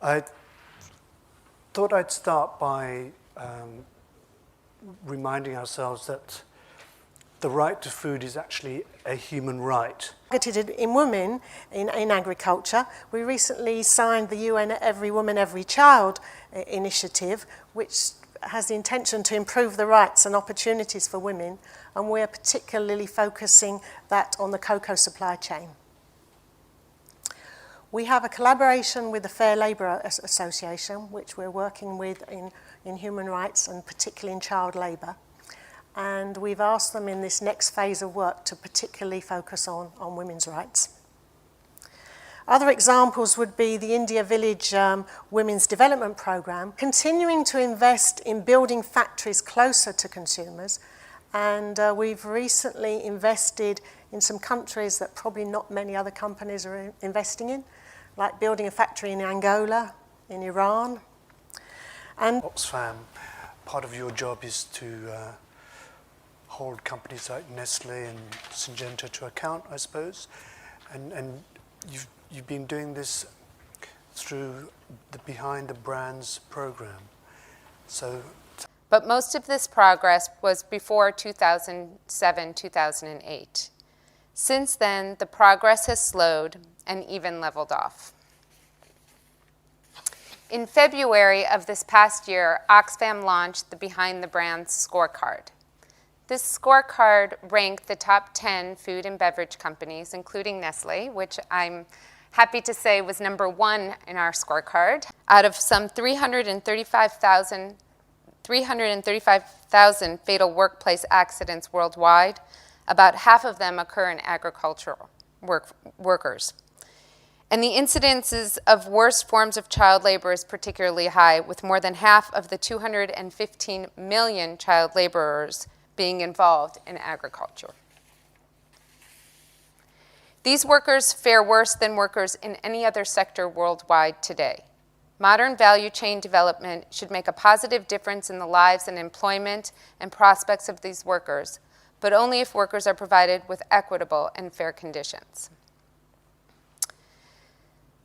I thought I'd start by reminding ourselves that the right to food is actually a human right. Targeted in women in agriculture. We recently signed the UN Every Woman, Every Child initiative, which has the intention to improve the rights and opportunities for women, and we're particularly focusing that on the cocoa supply chain. We have a collaboration with the Fair Labour Association, which we're working with in human rights and particularly in child labour. And we've asked them in this next phase of work to particularly focus on women's rights. Other examples would be the India Village Women's Development Programme, continuing to invest in building factories closer to consumers. And we've recently invested in some countries that probably not many other companies are investing in, like building a factory in Angola, in Iran. And Oxfam, part of your job is to hold companies like Nestle and Syngenta to account, I suppose, and you've been doing this through the Behind the Brands program. But most of this progress was before 2007, 2008. Since then, the progress has slowed and even leveled off. In February of this past year, Oxfam launched the Behind the Brands scorecard. This scorecard ranked the top 10 food and beverage companies, including Nestle, which I'm happy to say was #1 in our scorecard. Out of some 335,000 fatal workplace accidents worldwide, about half of them occur in agricultural workers. And the incidences of worst forms of child labor is particularly high, with more than half of the 215 million child laborers being involved in agriculture. These workers fare worse than workers in any other sector worldwide today. Modern value chain development should make a positive difference in the lives and employment and prospects of these workers, but only if workers are provided with equitable and fair conditions.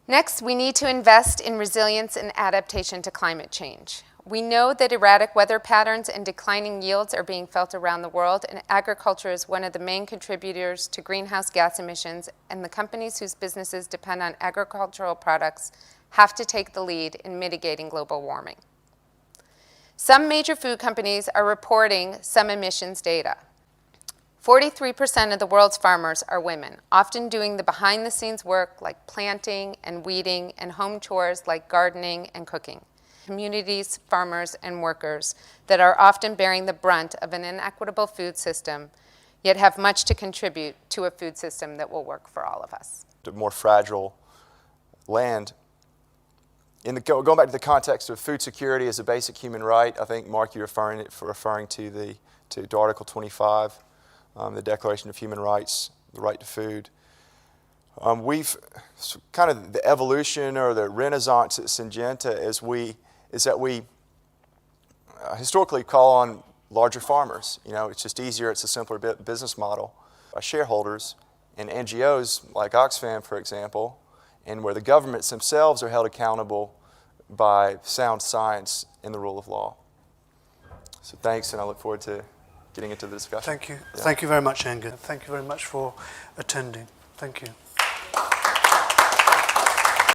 Next, we need to invest in resilience and adaptation to climate change. We know that erratic weather patterns and declining yields are being felt around the world, and agriculture is one of the main contributors to greenhouse gas emissions, and the companies whose businesses depend on agricultural products have to take the lead in mitigating global warming. Some major food companies are reporting some emissions data. 43% of the world's farmers are women, often doing the behind-the-scenes work like planting and weeding and home chores like gardening and cooking. Communities, farmers, and workers that are often bearing the brunt of an inequitable food system, yet have much to contribute to a food system that will work for all of us. A more fragile land. Going back to the context of food security as a basic human right, I think, Mark, you're referring to Article 25, the Declaration of Human Rights, the right to food. We've kind of the evolution or the renaissance at Syngenta is that we historically call on larger farmers. You know, it's just easier, it's a simpler business model. Our shareholders and NGOs like Oxfam, for example, and where the governments themselves are held accountable by sound science and the rule of law. So thanks, and I look forward to getting into the discussion. Thank you. Yeah. Thank you very much, Enga. Thank you very much for attending. Thank you.